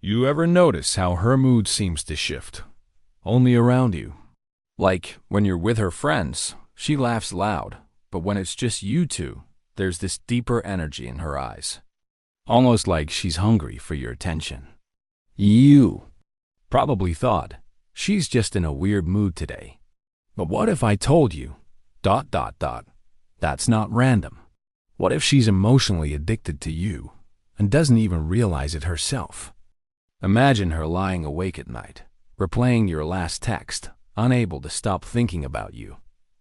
You ever notice how her mood seems to shift? Only around you. Like when you're with her friends, she laughs loud, but when it's just you two, there's this deeper energy in her eyes. Almost like she's hungry for your attention. You probably thought, she's just in a weird mood today. But what if I told you, ... That's not random. What if she's emotionally addicted to you and doesn't even realize it herself? Imagine her lying awake at night, replaying your last text, unable to stop thinking about you.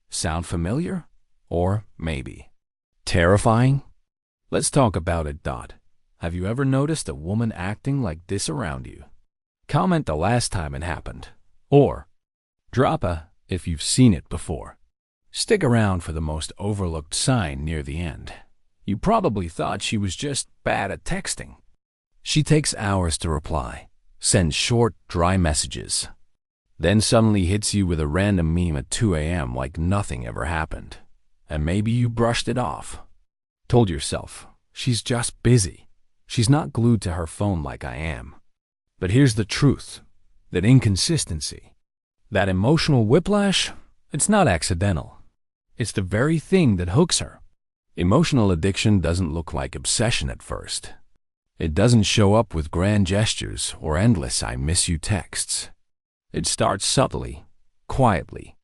Sound familiar? Or maybe terrifying? Let's talk about it. Have you ever noticed a woman acting like this around you? Comment the last time it happened. Or drop a if you've seen it before. Stick around for the most overlooked sign near the end. You probably thought she was just bad at texting. She takes hours to reply, sends short, dry messages, then suddenly hits you with a random meme at 2 a.m. like nothing ever happened. And maybe you brushed it off. Told yourself, she's just busy. She's not glued to her phone like I am. But here's the truth, that inconsistency, that emotional whiplash, it's not accidental. It's the very thing that hooks her. Emotional addiction doesn't look like obsession at first. It doesn't show up with grand gestures or endless I miss you texts. It starts subtly, quietly,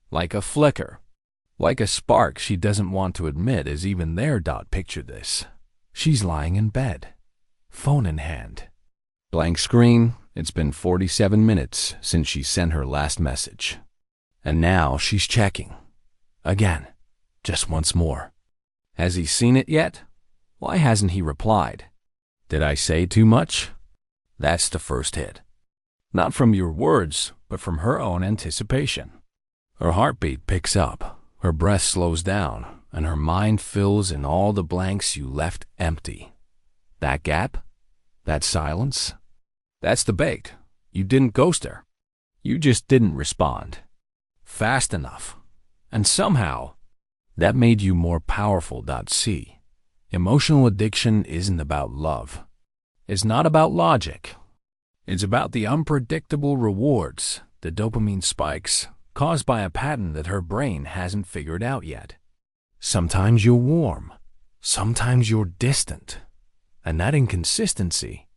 like a flicker, like a spark she doesn't want to admit is even there. Picture this. She's lying in bed, phone in hand. Blank screen, it's been 47 minutes since she sent her last message. And now she's checking. Again, just once more. Has he seen it yet? Why hasn't he replied? Did I say too much? That's the first hit. Not from your words, but from her own anticipation. Her heartbeat picks up, her breath slows down, and her mind fills in all the blanks you left empty. That gap? That silence? That's the bait. You didn't ghost her. You just didn't respond fast enough. And somehow, that made you more powerful. See, emotional addiction isn't about love. It's not about logic. It's about the unpredictable rewards, the dopamine spikes, caused by a pattern that her brain hasn't figured out yet. Sometimes you're warm, sometimes you're distant, and that inconsistency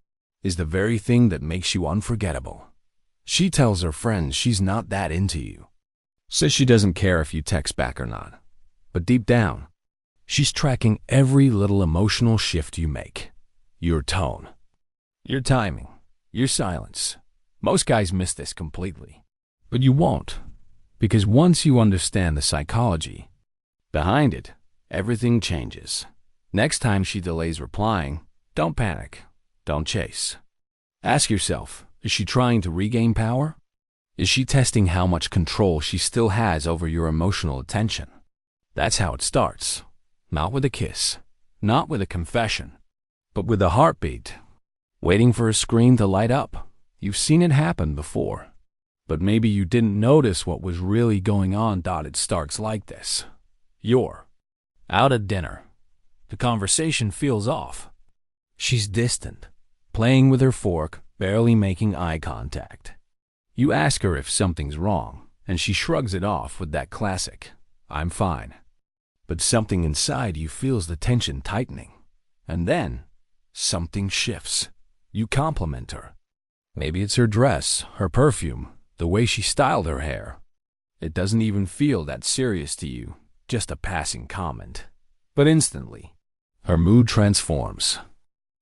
is the very thing that makes you unforgettable. She tells her friends she's not that into you, says she doesn't care if you text back or not, but deep down, she's tracking every little emotional shift you make. Your tone, your timing, your silence. Most guys miss this completely, but you won't, because once you understand the psychology behind it, everything changes. Next time she delays replying, don't panic, don't chase. Ask yourself, is she trying to regain power? Is she testing how much control she still has over your emotional attention? That's how it starts. Not with a kiss, not with a confession, but with a heartbeat, waiting for a screen to light up. You've seen it happen before, but maybe you didn't notice what was really going on. It starts like this. You're out at dinner. The conversation feels off. She's distant, playing with her fork, barely making eye contact. You ask her if something's wrong, and she shrugs it off with that classic, I'm fine. But something inside you feels the tension tightening. And then, something shifts. You compliment her. Maybe it's her dress, her perfume, the way she styled her hair. It doesn't even feel that serious to you, just a passing comment. But instantly, her mood transforms.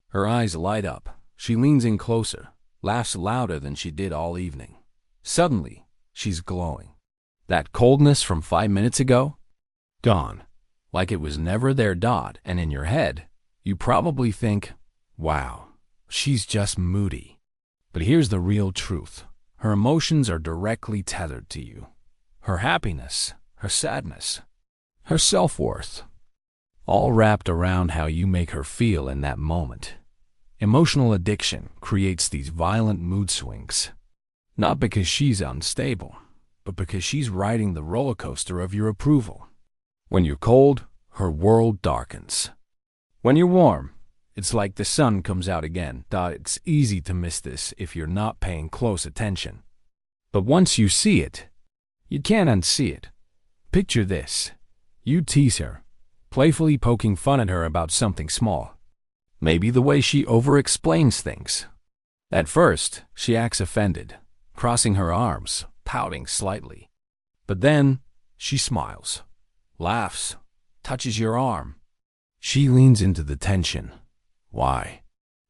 Her eyes light up. She leans in closer, laughs louder than she did all evening. Suddenly, she's glowing. That coldness from 5 minutes ago? Gone. Like it was never there. And in your head, you probably think, wow, she's just moody. But here's the real truth. Her emotions are directly tethered to you. Her happiness, her sadness, her self-worth, all wrapped around how you make her feel in that moment. Emotional addiction creates these violent mood swings, not because she's unstable, but because she's riding the roller coaster of your approval. When you're cold, her world darkens. When you're warm, It's like the sun comes out again. It's easy to miss this if you're not paying close attention. But once you see it, you can't unsee it. Picture this. You tease her, playfully poking fun at her about something small. Maybe the way she over-explains things. At first, she acts offended, crossing her arms, pouting slightly. But then, she smiles, laughs, touches your arm. She leans into the tension. Why?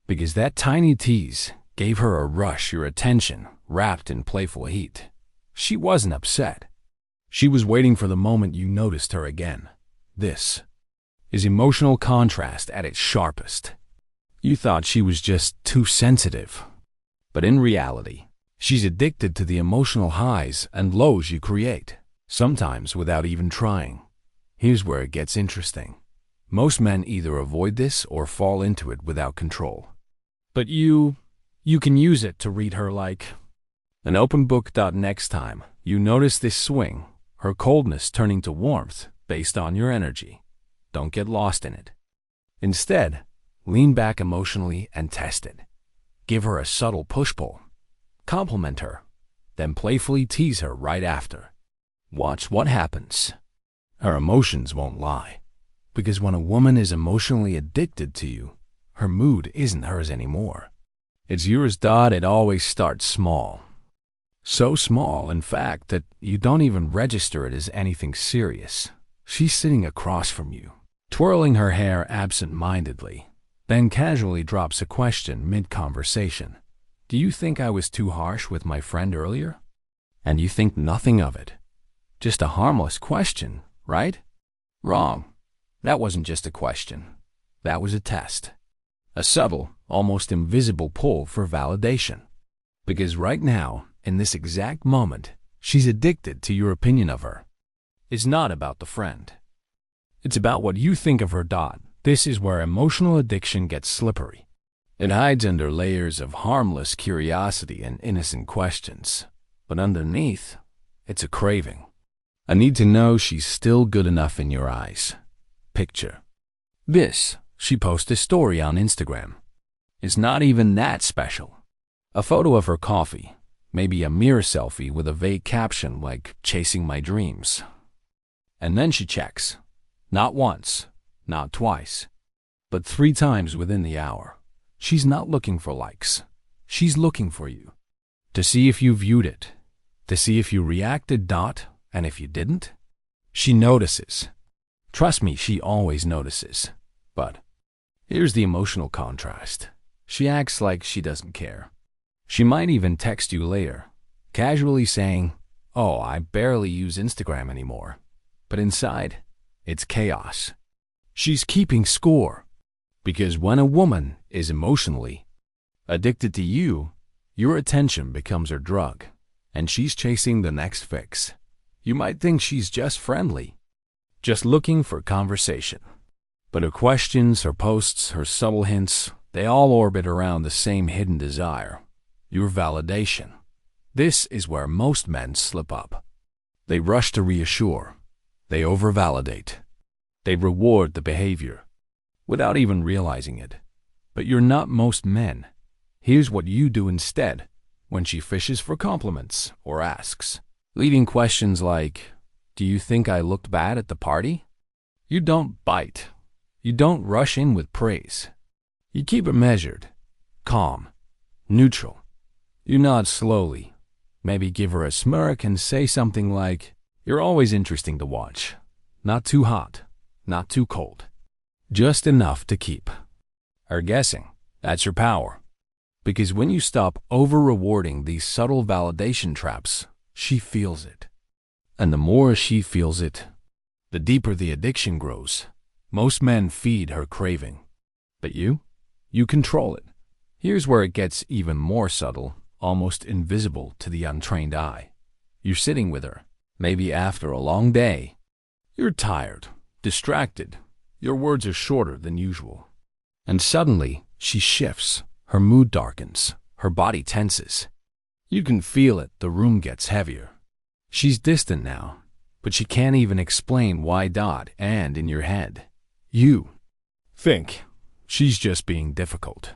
Because that tiny tease gave her a rush, your attention, wrapped in playful heat. She wasn't upset. She was waiting for the moment you noticed her again. This is emotional contrast at its sharpest. You thought she was just too sensitive. But in reality, she's addicted to the emotional highs and lows you create, sometimes without even trying. Here's where it gets interesting. Most men either avoid this or fall into it without control. But you can use it to read her like an open book. Next time you notice this swing, her coldness turning to warmth based on your energy, don't get lost in it. Instead, lean back emotionally and test it. Give her a subtle push-pull. Compliment her, then playfully tease her right after. Watch what happens. Her emotions won't lie. Because when a woman is emotionally addicted to you, her mood isn't hers anymore. It's yours. It always starts small. So small, in fact, that you don't even register it as anything serious. She's sitting across from you, twirling her hair absent-mindedly, then casually drops a question mid-conversation. Do you think I was too harsh with my friend earlier? And you think nothing of it. Just a harmless question, right? Wrong. That wasn't just a question. That was a test. A subtle, almost invisible pull for validation. Because right now, in this exact moment, she's addicted to your opinion of her. It's not about the friend. It's about what you think of her. This is where emotional addiction gets slippery. It hides under layers of harmless curiosity and innocent questions. But underneath, it's a craving. A need to know she's still good enough in your eyes. Picture this. She posts a story on Instagram. It's not even that special. A photo of her coffee, maybe a mirror selfie with a vague caption like "chasing my dreams." And then she checks. Not once, not twice, but 3 times within the hour. She's not looking for likes. She's looking for you. To see if you viewed it. To see if you reacted. And if you didn't, she notices. Trust me, she always notices. But here's the emotional contrast. She acts like she doesn't care. She might even text you later, casually saying, "Oh, I barely use Instagram anymore." But inside, it's chaos. She's keeping score. Because when a woman is emotionally addicted to you, your attention becomes her drug, and she's chasing the next fix. You might think she's just friendly, just looking for conversation. But her questions, her posts, her subtle hints, they all orbit around the same hidden desire, your validation. This is where most men slip up. They rush to reassure. They overvalidate. They reward the behavior without even realizing it. But you're not most men. Here's what you do instead when she fishes for compliments or asks, leading questions like, "Do you think I looked bad at the party?" You don't bite. You don't rush in with praise. You keep it measured, calm, neutral. You nod slowly, maybe give her a smirk and say something like, "You're always interesting to watch. Not too hot, not too cold. Just enough to keep her guessing." That's your power. Because when you stop over-rewarding these subtle validation traps, she feels it. And the more she feels it, the deeper the addiction grows. Most men feed her craving. But you control it. Here's where it gets even more subtle, almost invisible to the untrained eye. You're sitting with her, maybe after a long day. You're tired, distracted. Your words are shorter than usual. And suddenly, she shifts. Her mood darkens. Her body tenses. You can feel it. The room gets heavier. She's distant now, but she can't even explain why. And in your head, you think, she's just being difficult.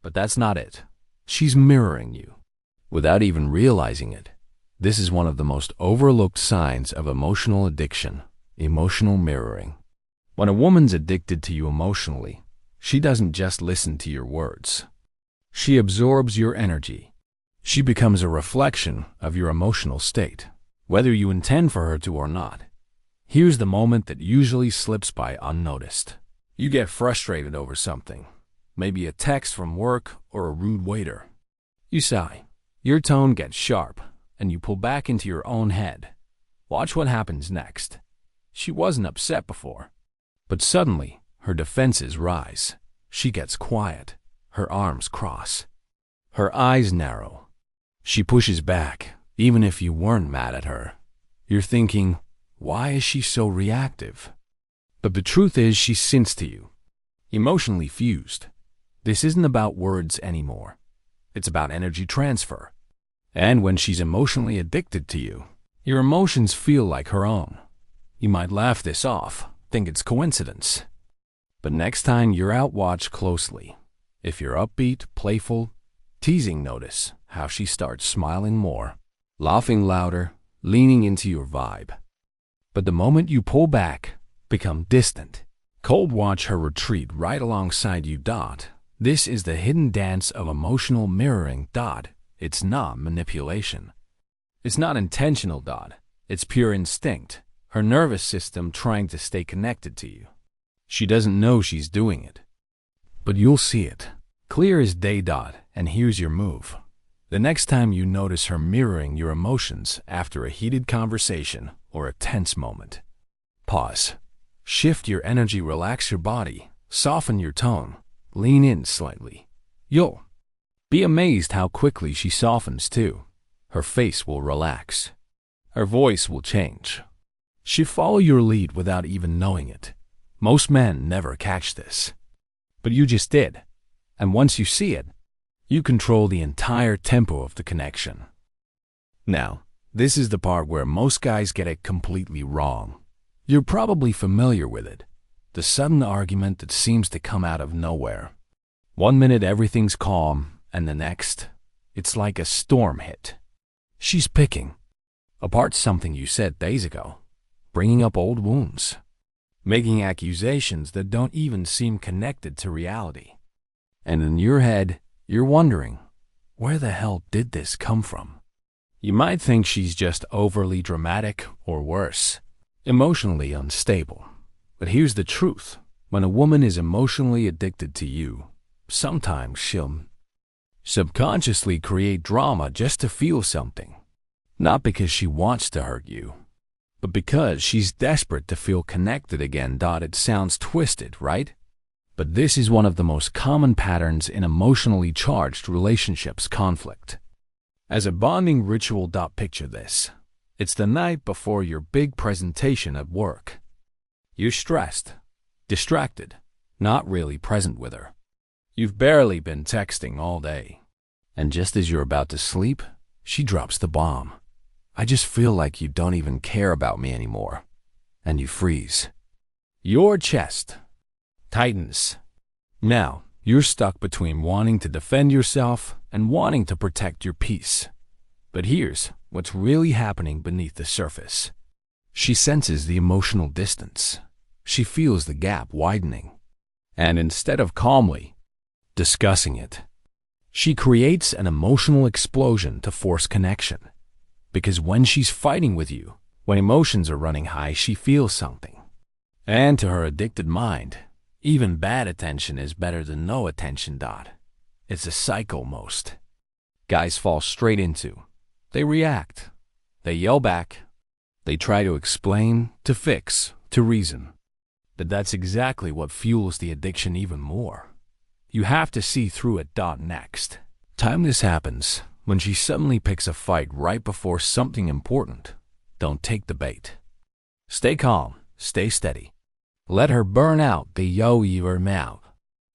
But that's not it. She's mirroring you, without even realizing it. This is one of the most overlooked signs of emotional addiction, emotional mirroring. When a woman's addicted to you emotionally, she doesn't just listen to your words. She absorbs your energy. She becomes a reflection of your emotional state, whether you intend for her to or not. Here's the moment that usually slips by unnoticed. You get frustrated over something, maybe a text from work or a rude waiter. You sigh. Your tone gets sharp, and you pull back into your own head. Watch what happens next. She wasn't upset before, but suddenly her defenses rise. She gets quiet. Her arms cross. Her eyes narrow. She pushes back, even if you weren't mad at her. You're thinking, why is she so reactive? But the truth is she's sensed to you, emotionally fused. This isn't about words anymore. It's about energy transfer. And when she's emotionally addicted to you, your emotions feel like her own. You might laugh this off, think it's coincidence. But next time you're out, watch closely. If you're upbeat, playful, teasing, notice how she starts smiling more, laughing louder, leaning into your vibe. But the moment you pull back, become distant, cold, watch her retreat right alongside you. This is the hidden dance of emotional mirroring. It's not manipulation. It's not intentional. It's pure instinct, her nervous system trying to stay connected to you. She doesn't know she's doing it, but you'll see it, clear as day. And here's your move. The next time you notice her mirroring your emotions after a heated conversation or a tense moment, pause. Shift your energy, relax your body, soften your tone, lean in slightly. You'll be amazed how quickly she softens too. Her face will relax. Her voice will change. She'll follow your lead without even knowing it. Most men never catch this, but you just did. And once you see it, you control the entire tempo of the connection. Now, this is the part where most guys get it completely wrong. You're probably familiar with it. The sudden argument that seems to come out of nowhere. One minute everything's calm, and the next, it's like a storm hit. She's picking apart something you said days ago, bringing up old wounds, making accusations that don't even seem connected to reality. And in your head, you're wondering, where the hell did this come from? You might think she's just overly dramatic or worse, emotionally unstable. But here's the truth. When a woman is emotionally addicted to you, sometimes she'll subconsciously create drama just to feel something. Not because she wants to hurt you, but because she's desperate to feel connected again. It sounds twisted, right? But this is one of the most common patterns in emotionally charged relationships: conflict as a bonding ritual. Picture this. It's the night before your big presentation at work. You're stressed, distracted, not really present with her. You've barely been texting all day. And just as you're about to sleep, she drops the bomb. I just feel like you don't even care about me anymore. And you freeze. Your chest tightens. Now, you're stuck between wanting to defend yourself and wanting to protect your peace. But here's what's really happening beneath the surface. She senses the emotional distance. She feels the gap widening. And instead of calmly discussing it, she creates an emotional explosion to force connection. Because when she's fighting with you, when emotions are running high, she feels something. And to her addicted mind, even bad attention is better than no attention. It's a cycle most guys fall straight into. They react. They yell back. They try to explain, to fix, to reason. But that's exactly what fuels the addiction even more. You have to see through it. Next time this happens, when she suddenly picks a fight right before something important, don't take the bait. Stay calm, stay steady. Let her burn out the your mouth.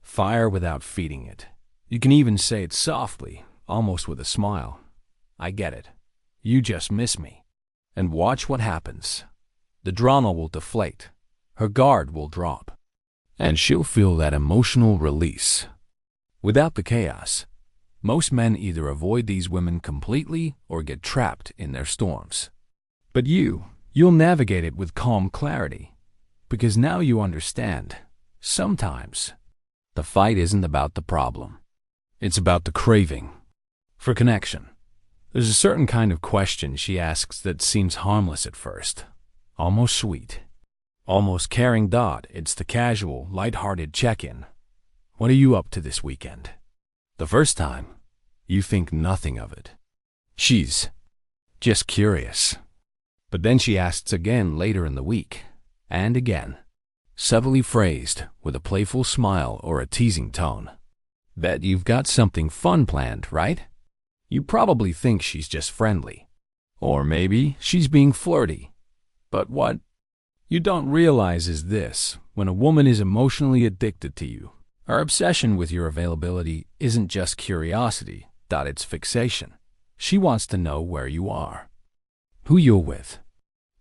Fire without feeding it. You can even say it softly, almost with a smile. I get it. You just miss me. And watch what happens. The drama will deflate. Her guard will drop. and she'll feel that emotional release. Without the chaos, most men either avoid these women completely or get trapped in their storms. But you'll navigate it with calm clarity, because now you understand, sometimes, the fight isn't about the problem. It's about the craving for connection. There's a certain kind of question she asks that seems harmless at first, almost sweet, almost caring. It's the casual, light-hearted check-in. What are you up to this weekend? The first time, you think nothing of it. She's just curious. But then she asks again later in the week, and again, subtly phrased with a playful smile or a teasing tone. Bet you've got something fun planned, right? You probably think she's just friendly. Or maybe she's being flirty. But what you don't realize is this: when a woman is emotionally addicted to you, her obsession with your availability isn't just curiosity, it's fixation. She wants to know where you are, who you're with,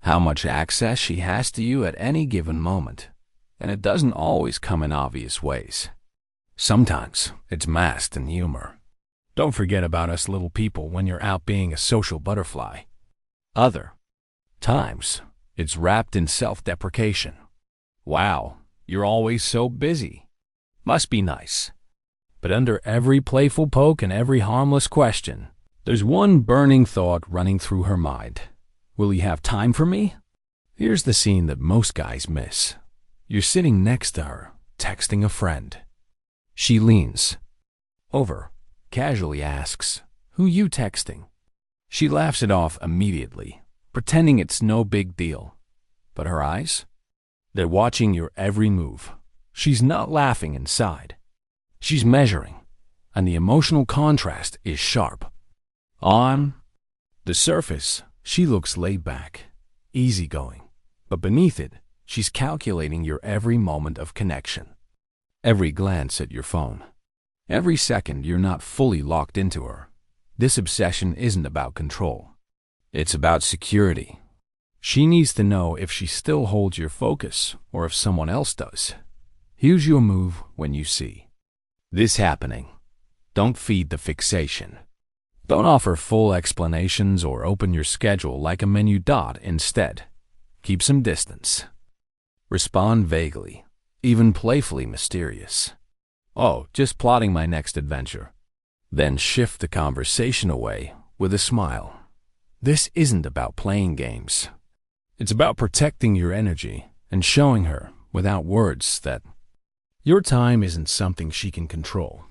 how much access she has to you at any given moment. And it doesn't always come in obvious ways. Sometimes it's masked in humor. Don't forget about us little people when you're out being a social butterfly. Other times, it's wrapped in self-deprecation. Wow, you're always so busy. Must be nice. But under every playful poke and every harmless question, there's one burning thought running through her mind. Will you have time for me? Here's the scene that most guys miss. You're sitting next to her, texting a friend. She leans over, casually asks, "Who you texting?" She laughs it off immediately, pretending it's no big deal. But her eyes? They're watching your every move. She's not laughing inside. She's measuring, and the emotional contrast is sharp. On the surface, she looks laid back, easygoing, but beneath it, she's calculating your every moment of connection. Every glance at your phone. Every second you're not fully locked into her. This obsession isn't about control. It's about security. She needs to know if she still holds your focus or if someone else does. Here's your move when you see this happening. Don't feed the fixation. Don't offer full explanations or open your schedule like a menu. Instead, keep some distance. Respond vaguely, even playfully mysterious. "Oh, just plotting my next adventure." Then shift the conversation away with a smile. This isn't about playing games. It's about protecting your energy and showing her, without words, that your time isn't something she can control.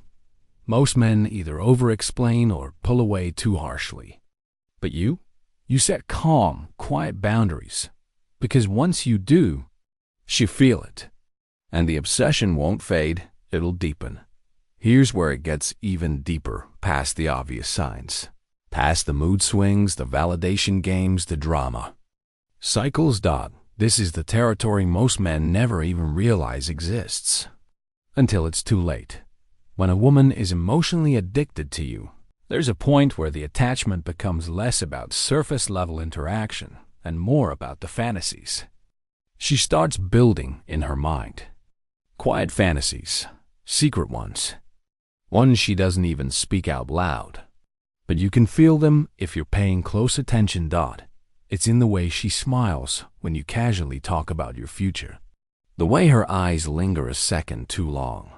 Most men either over-explain or pull away too harshly. But you set calm, quiet boundaries, because once you do, she feel it. And the obsession won't fade, it'll deepen. Here's where it gets even deeper, past the obvious signs. Past the mood swings, the validation games, the drama. Cycles. This is the territory most men never even realize exists. Until it's too late. When a woman is emotionally addicted to you, there's a point where the attachment becomes less about surface-level interaction and more about the fantasies she starts building in her mind. Quiet fantasies, secret ones she doesn't even speak out loud. But you can feel them if you're paying close attention. It's in the way she smiles when you casually talk about your future. The way her eyes linger a second too long.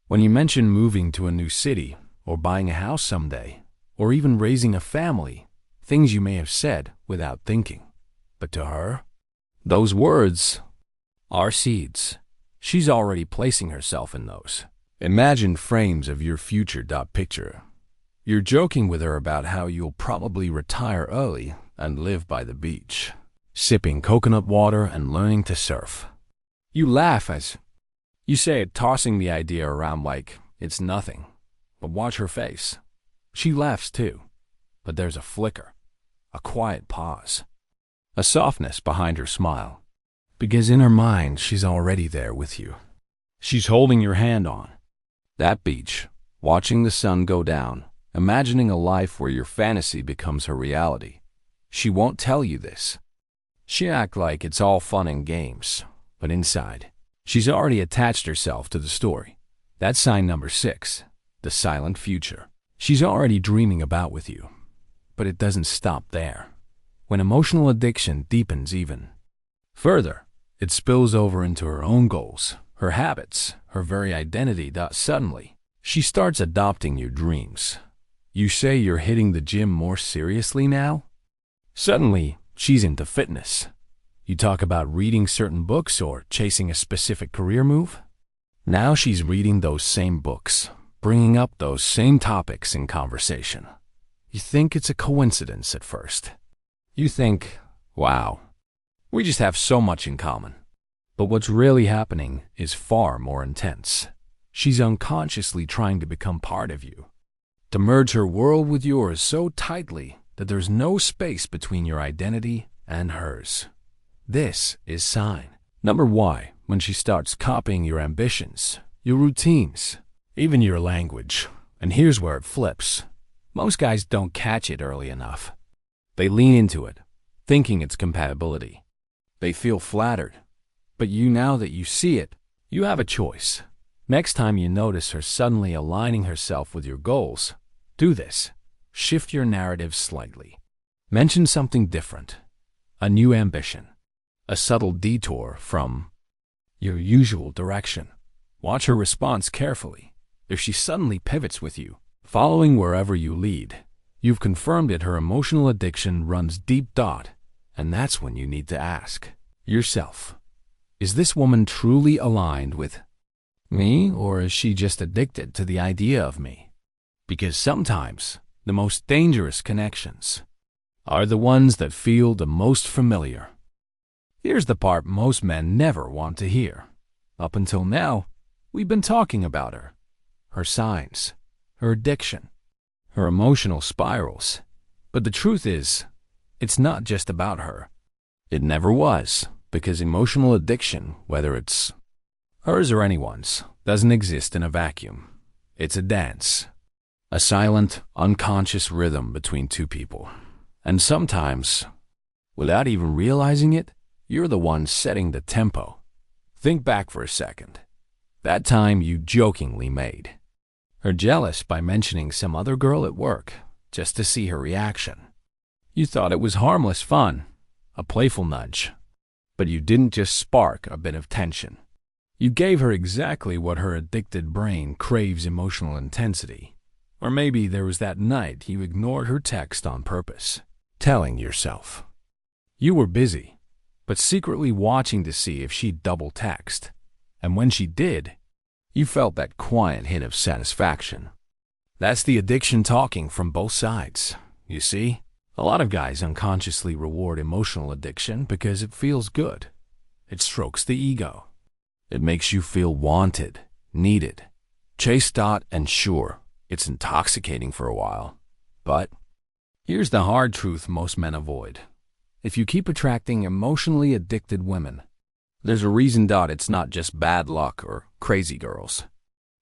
When you mention moving to a new city, or buying a house someday, or even raising a family, things you may have said without thinking. But to her, those words are seeds. She's already placing herself in those. Imagine frames of your future. Picture. You're joking with her about how you'll probably retire early and live by the beach, sipping coconut water and learning to surf. You laugh as you say it, tossing the idea around like it's nothing. But watch her face. She laughs too, but there's a flicker, a quiet pause, a softness behind her smile. Because in her mind, she's already there with you. She's holding your hand on that beach, watching the sun go down, imagining a life where your fantasy becomes her reality. She won't tell you this. She act like it's all fun and games, but inside, She's already attached herself to the story. That's sign number 6, the silent future. She's already dreaming about with you. But it doesn't stop there. When emotional addiction deepens even further, it spills over into her own goals, her habits, her very identity. Suddenly, she starts adopting your dreams. You say you're hitting the gym more seriously now? Suddenly, she's into fitness. You talk about reading certain books or chasing a specific career move. Now she's reading those same books, bringing up those same topics in conversation. You think it's a coincidence at first. You think, wow, we just have so much in common. But what's really happening is far more intense. She's unconsciously trying to become part of you, to merge her world with yours so tightly that there's no space between your identity and hers. This is sign number Y, when she starts copying your ambitions, your routines, even your language. And here's where it flips. Most guys don't catch it early enough. They lean into it, thinking it's compatibility. They feel flattered. But now that you see it, you have a choice. Next time you notice her suddenly aligning herself with your goals, do this. Shift your narrative slightly. Mention something different. A new ambition. A subtle detour from your usual direction. Watch her response carefully. If she suddenly pivots with you, following wherever you lead, you've confirmed that her emotional addiction runs deep. And that's when you need to ask yourself, is this woman truly aligned with me, or is she just addicted to the idea of me? Because sometimes the most dangerous connections are the ones that feel the most familiar. Here's the part most men never want to hear. Up until now, we've been talking about her signs, her addiction, her emotional spirals. But the truth is, it's not just about her. It never was, because emotional addiction, whether it's hers or anyone's, doesn't exist in a vacuum. It's a dance, a silent, unconscious rhythm between two people. And sometimes, without even realizing it, you're the one setting the tempo. Think back for a second. That time you jokingly made her jealous by mentioning some other girl at work, just to see her reaction. You thought it was harmless fun, a playful nudge. But you didn't just spark a bit of tension. You gave her exactly what her addicted brain craves: emotional intensity. Or maybe there was that night you ignored her text on purpose, telling yourself you were busy, but secretly watching to see if she'd double text. And when she did, you felt that quiet hit of satisfaction. That's the addiction talking from both sides, you see? A lot of guys unconsciously reward emotional addiction because it feels good. It strokes the ego. It makes you feel wanted, needed, chased. And sure, it's intoxicating for a while. But here's the hard truth most men avoid. If you keep attracting emotionally addicted women, there's a reason. It's not just bad luck or crazy girls.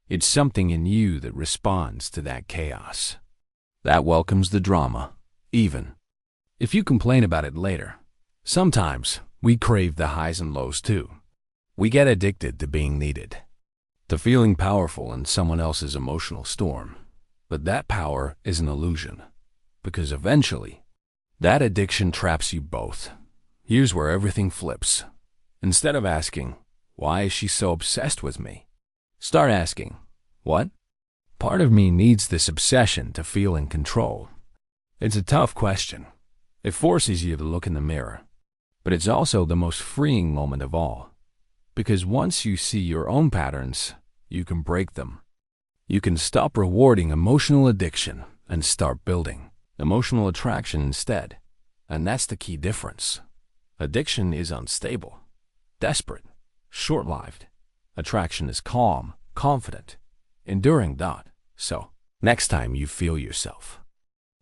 It's something in you that responds to that chaos, that welcomes the drama, even if you complain about it later. Sometimes we crave the highs and lows too. We get addicted to being needed, to feeling powerful in someone else's emotional storm. But that power is an illusion, because eventually, that addiction traps you both. Here's where everything flips. Instead of asking, why is she so obsessed with me? Start asking, what part of me needs this obsession to feel in control? It's a tough question. It forces you to look in the mirror. But it's also the most freeing moment of all. Because once you see your own patterns, you can break them. You can stop rewarding emotional addiction and start building emotional attraction instead. And that's the key difference. Addiction is unstable, desperate, short-lived. Attraction is calm, confident, enduring. So, next time you feel yourself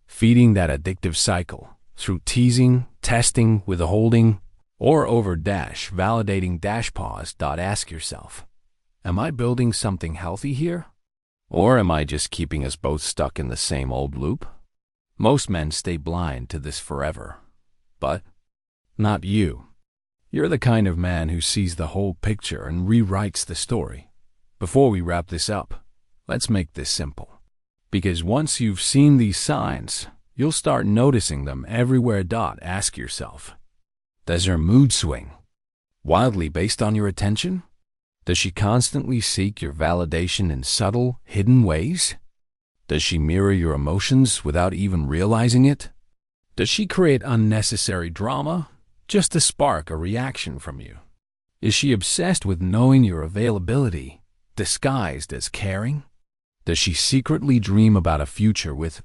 feeding that addictive cycle through teasing, testing, withholding, or validating pause. Ask yourself, am I building something healthy here? Or am I just keeping us both stuck in the same old loop? Most men stay blind to this forever. But not you. You're the kind of man who sees the whole picture and rewrites the story. Before we wrap this up, let's make this simple. Because once you've seen these signs, you'll start noticing them everywhere. Ask yourself, does her mood swing wildly based on your attention? Does she constantly seek your validation in subtle, hidden ways? Does she mirror your emotions without even realizing it? Does she create unnecessary drama just to spark a reaction from you? Is she obsessed with knowing your availability, disguised as caring? Does she secretly dream about a future with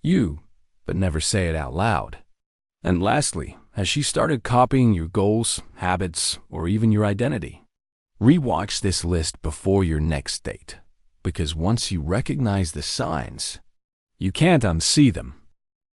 you, but never say it out loud? And lastly, has she started copying your goals, habits, or even your identity? Rewatch this list before your next date, because once you recognize the signs, you can't unsee them.